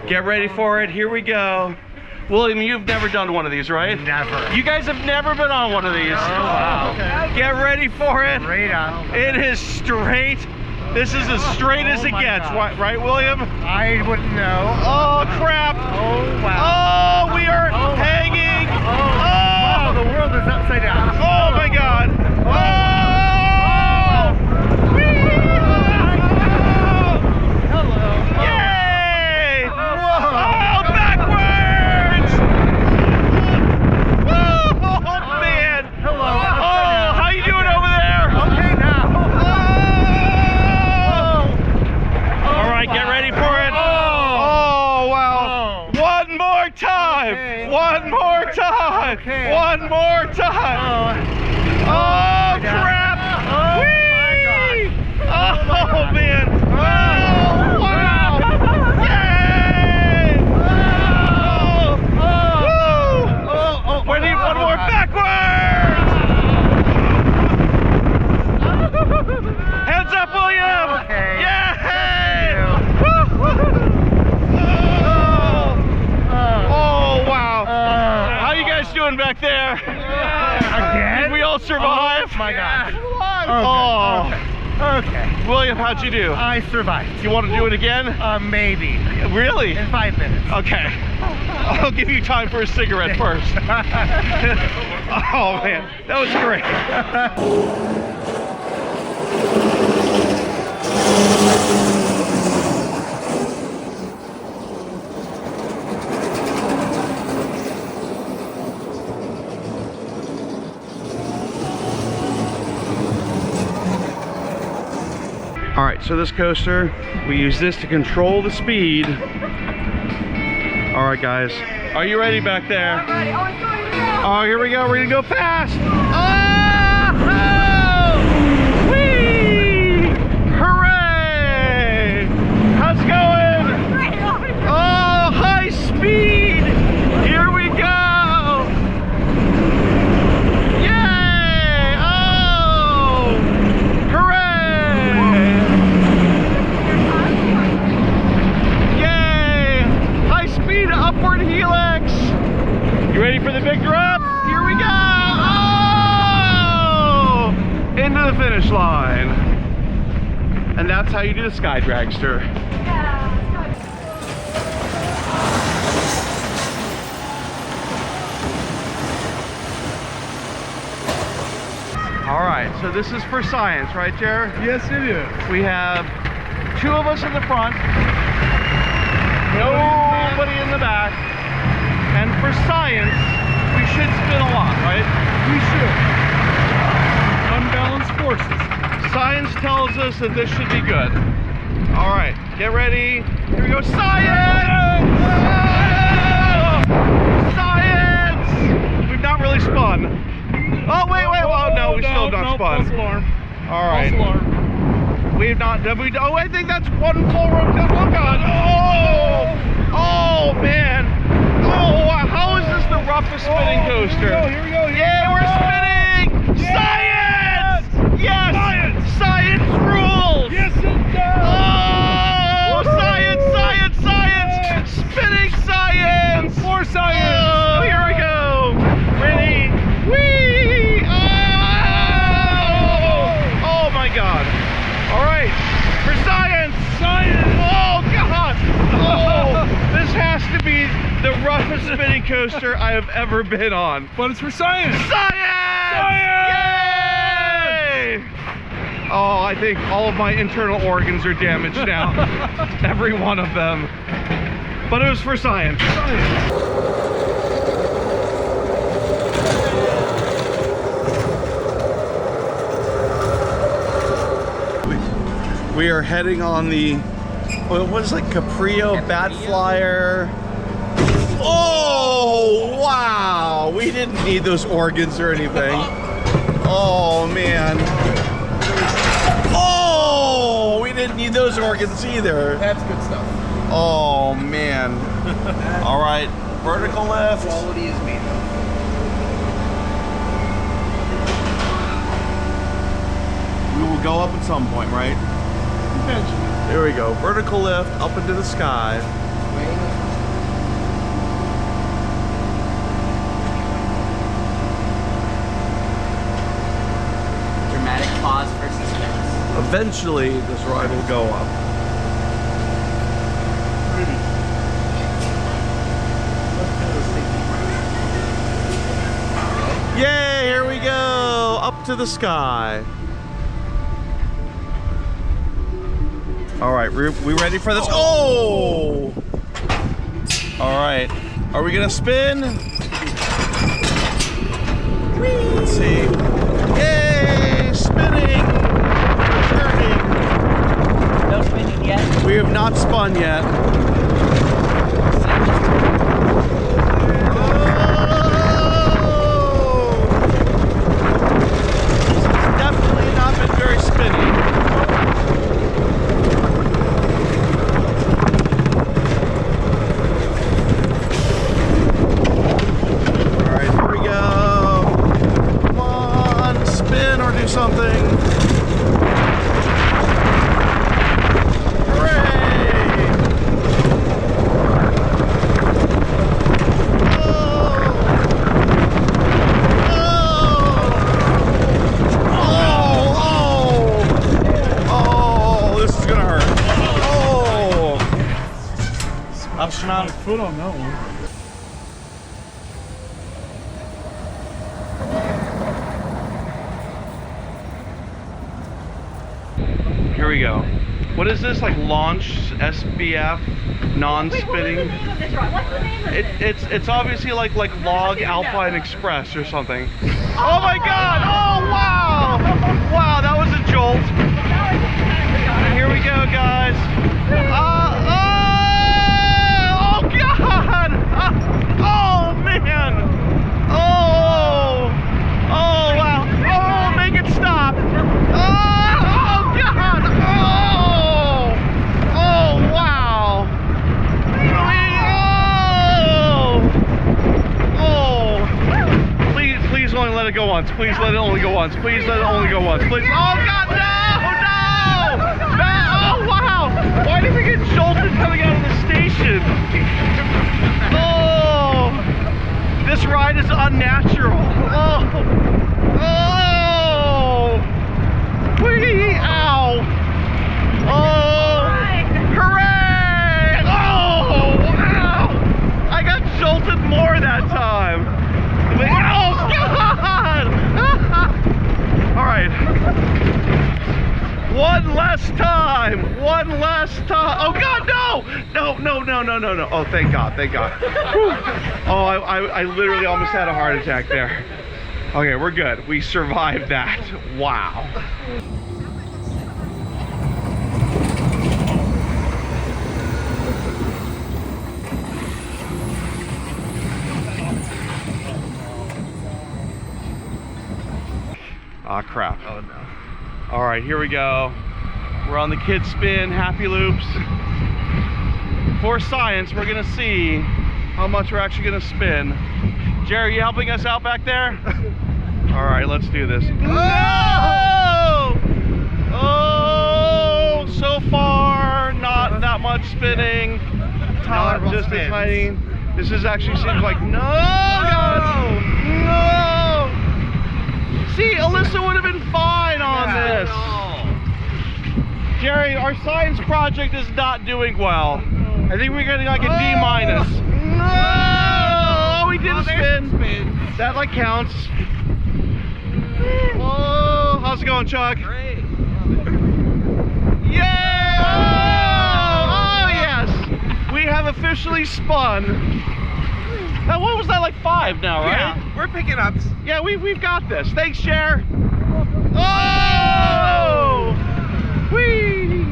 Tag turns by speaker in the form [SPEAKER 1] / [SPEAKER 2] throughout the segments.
[SPEAKER 1] Get ready for it. Here we go. William, you've never done one of these, right?
[SPEAKER 2] Never.
[SPEAKER 1] You guys have never been on one of these.
[SPEAKER 2] Oh, wow.
[SPEAKER 1] Okay. Get ready for it.
[SPEAKER 2] Straight up.
[SPEAKER 1] It is straight. This is as straight as it gets. Right, William?
[SPEAKER 2] I wouldn't know.
[SPEAKER 1] Oh, crap.
[SPEAKER 2] Oh, wow.
[SPEAKER 1] Oh, we are hanging.
[SPEAKER 2] Wow, the world is upside down.
[SPEAKER 1] Oh, my God. Oh!
[SPEAKER 2] Okay.
[SPEAKER 1] One more time. Oh, crap.
[SPEAKER 2] Oh, my God.
[SPEAKER 1] Oh, man. Oh, wow. Yay. Oh. We need one more backwards. Heads up, William.
[SPEAKER 2] Okay.
[SPEAKER 1] Yay. Oh, wow. How you guys doing back there?
[SPEAKER 2] Again?
[SPEAKER 1] Did we all survive?
[SPEAKER 2] Oh, my God. Okay.
[SPEAKER 1] William, how'd you do?
[SPEAKER 2] I survived.
[SPEAKER 1] You want to do it again?
[SPEAKER 2] Maybe.
[SPEAKER 1] Really?
[SPEAKER 2] In 5 minutes.
[SPEAKER 1] Okay. I'll give you time for a cigarette first. Oh, man. That was great. All right, so this coaster, we use this to control the speed. All right, guys, are you ready back there? Oh, here we go. We're gonna go fast. Oh! Whee! Hooray! How's it going? Oh, high speed! Here we go! Yay! Oh! Hooray! Yay! High speed upward helix! You ready for the big drop? Here we go! Oh! Into the finish line. And that's how you do the Sky Dragster. All right, so this is for science, right, Jared?
[SPEAKER 3] Yes, it is.
[SPEAKER 1] We have 2 of us in the front, nobody in the back, and for science, we should spin a lot, right?
[SPEAKER 3] We should. Unbalanced forces.
[SPEAKER 1] Science tells us that this should be good. All right, get ready. Here we go, science! Science! We've not really spun. Oh, wait, oh no, we still have not spun.
[SPEAKER 3] False alarm.
[SPEAKER 1] All right.
[SPEAKER 3] False alarm.
[SPEAKER 1] We've not done, oh, I think that's one full rotation. Oh, God. Oh, man. Oh, wow. How is this the roughest spinning coaster?
[SPEAKER 3] Here we go.
[SPEAKER 1] Yeah, we're spinning.
[SPEAKER 3] Yeah.
[SPEAKER 1] Science. Yes.
[SPEAKER 3] Science.
[SPEAKER 1] Science rules.
[SPEAKER 3] Yes, it does.
[SPEAKER 1] Oh, science. Spinning science.
[SPEAKER 3] For science.
[SPEAKER 1] Oh, here we go. Ready. Whee. Oh, my God. All right, for science!
[SPEAKER 3] Science!
[SPEAKER 1] Oh, God! Oh, this has to be the roughest spinning coaster I have ever been on.
[SPEAKER 3] But it's for science!
[SPEAKER 1] Science!
[SPEAKER 3] Science!
[SPEAKER 1] Yay! Oh, I think all of my internal organs are damaged now. Every one of them. But it was for science. We are heading on the, what is it, Caprio Bat Flyer. Oh, wow. We didn't need those organs or anything. Oh, man. Oh, we didn't need those organs either.
[SPEAKER 3] That's good stuff.
[SPEAKER 1] Oh, man. All right, vertical lift.
[SPEAKER 3] Quality is made of.
[SPEAKER 1] We will go up at some point, right? There we go. Vertical lift up into the sky. eventually this ride will go up. Yay, here we go, up to the sky. All right, we ready for this? Oh! All right, are we gonna spin? Let's see. Yay, spinning, turning.
[SPEAKER 4] No spinning yet?
[SPEAKER 1] We have not spun yet. Definitely not been very spinny. Something. Hooray! Oh, this is gonna hurt. Oh!
[SPEAKER 2] Astronomic foot on that one.
[SPEAKER 1] Here we go. What is this, like launch SBF non-spinning? It's obviously like Log Alpine Express or something. Oh my God! Oh wow! Wow, that was a jolt. Here we go, guys. Oh God! Oh man! Oh! Oh wow! Oh, make it stop! Oh! God! Oh! Oh, wow! Oh! Please only let it go once. Please let it only go once. Please let it only go once. Please. Oh, God, no! No! Oh, wow! Why did we get jolted coming out of the station? Oh! This ride is unnatural. Oh! Oh! Whee! Ow! Oh! Hooray! Oh! Ow! I got jolted more that time. Wait, oh God! All right. One less time. One less time. Oh God, no! No! Oh, thank God! Thank God! Whew. Oh, I literally almost had a heart attack there. Okay, we're good. We survived that. Wow. Ah, crap. Oh no. All right, here we go. We're on the kid spin, happy loops. For science, we're gonna see how much we're actually gonna spin. Jerry, you helping us out back there? All right, let's do this. Oh! Oh, so far, not that much spinning. Just a tiny. This is actually seems like, no, God, no. See, Alyssa would have been fine on this. Jerry, our science project is not doing well. I think we're getting like a D minus. No! We did a spin. That like counts. Oh, how's it going, Chuck?
[SPEAKER 3] Great.
[SPEAKER 1] Yay! Oh, yes! We have officially spun. Now, what was that, like 5 now, right?
[SPEAKER 3] Yeah, we're picking up.
[SPEAKER 1] Yeah, we've got this. Thanks, Cher. Oh! Whee!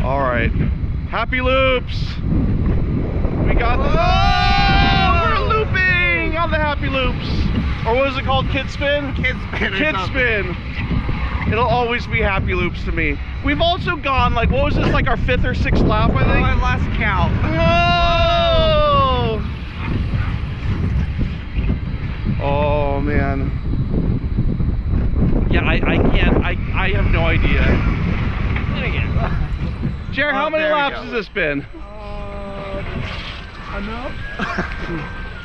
[SPEAKER 1] All right. Happy loops. We got this. Oh! We're looping on the happy loops. Or what is it called? Kid spin?
[SPEAKER 3] Kid spin.
[SPEAKER 1] Kid spin. It'll always be happy loops to me. We've also gone, like, what was this, like our 5th or 6th lap, I think?
[SPEAKER 3] I lost count.
[SPEAKER 1] Oh! Oh, man. Yeah, I can't, I have no idea. Jared, how many laps has this been?
[SPEAKER 2] Enough?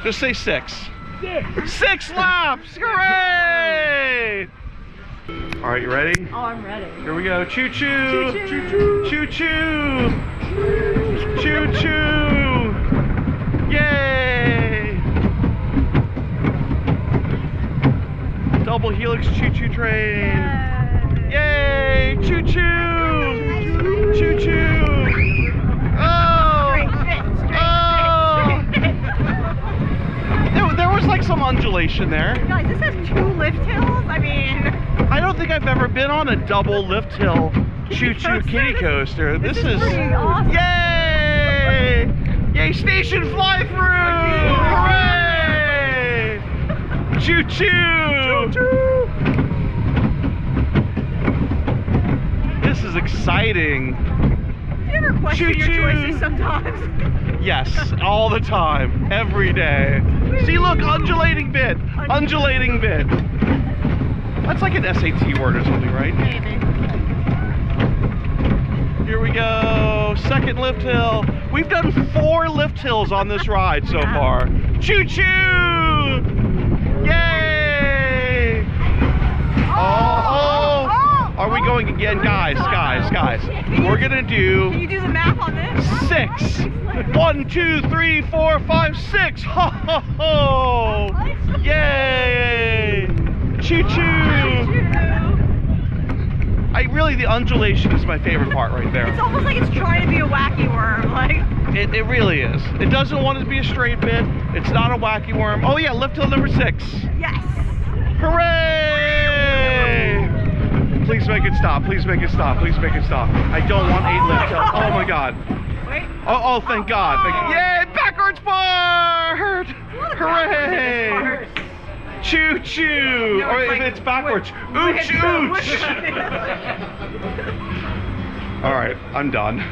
[SPEAKER 1] Just say 6.
[SPEAKER 2] 6.
[SPEAKER 1] 6 laps! Hooray! All right, you ready?
[SPEAKER 5] Oh, I'm ready.
[SPEAKER 1] Here we go. Choo choo.
[SPEAKER 5] Choo choo.
[SPEAKER 1] Choo choo. Choo choo. Yay! Double helix choo choo train. Yay! Choo choo. Choo choo. Oh! There was like some undulation there.
[SPEAKER 5] Guys, this has 2 lift hills. I mean,
[SPEAKER 1] I don't think I've ever been on a double lift hill choo choo kiddie coaster. This is
[SPEAKER 5] pretty awesome.
[SPEAKER 1] yay! Yay! Station fly through! Hooray! Choo choo! This is exciting.
[SPEAKER 5] Do you ever question your
[SPEAKER 1] Choo-choo.
[SPEAKER 5] choices sometimes?
[SPEAKER 1] Yes, all the time, every day. See, look, undulating bit, undulating bit. That's like an SAT word or something, right?
[SPEAKER 5] Maybe.
[SPEAKER 1] Here we go, second lift hill. We've done 4 lift hills on this ride so far. Choo choo! Yay! Oh! Are we going again, guys? We're gonna do
[SPEAKER 5] Can you do the math on this?
[SPEAKER 1] 6. 1, 2, 3, 4, 5, 6. Ho ho ho! Yay! Choo choo! The undulation is my favorite part right there.
[SPEAKER 5] It's almost like it's trying to be a wacky worm. Like
[SPEAKER 1] It really is. It doesn't want it to be a straight bit. It's not a wacky worm. Oh yeah, lift hill number 6.
[SPEAKER 5] yes.
[SPEAKER 1] Hooray! Please make it stop. Please make it stop. Please make it stop. I don't want 8 lift hills. Oh my god.
[SPEAKER 5] Wait.
[SPEAKER 1] Oh, thank God. Yay! Backwards part! Hooray! Choo choo!
[SPEAKER 5] No,
[SPEAKER 1] Or
[SPEAKER 5] it's
[SPEAKER 1] if
[SPEAKER 5] like,
[SPEAKER 1] it's backwards,
[SPEAKER 5] wait,
[SPEAKER 1] ooch ooch! Alright, I'm done.